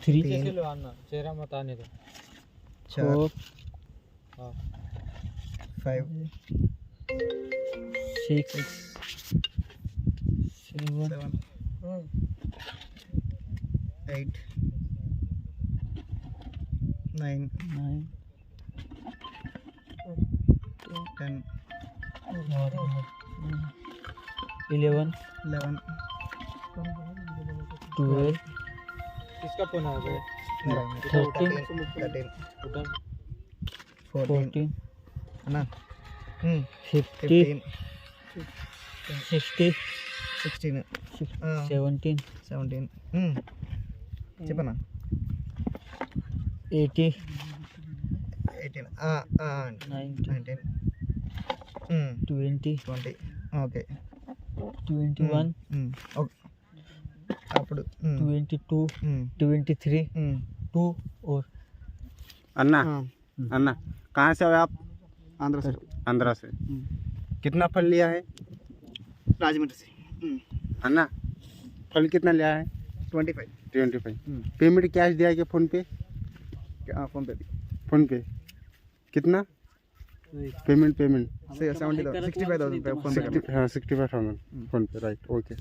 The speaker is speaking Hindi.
3 किलो आना चेहरा मत आने दो 4 हाँ 5 6 7 7 8 9 9 10 11 11 12 किसका फोन आ गया 13 14 14 అన్నా 50 60 16 17 17 చెప్పనా 80 18 19 19 20 20 ఓకే 21 అప్పుడు 22 23 2 और अन्ना अन्ना कहाँ से हो आप? ఆంధ్ర సార్ आंध्रा से। कितना फल लिया है రాజమండ్రి से अन्ना? फल कितना लिया है? 25 25। पेमेंट कैश दिया है कि फोन पे? ఫోన్ పే फोन पे कितना पेमेंट? 70,000 65,000 ఫోన్ పే हाँ 65,000 फोन पे राइट ओके।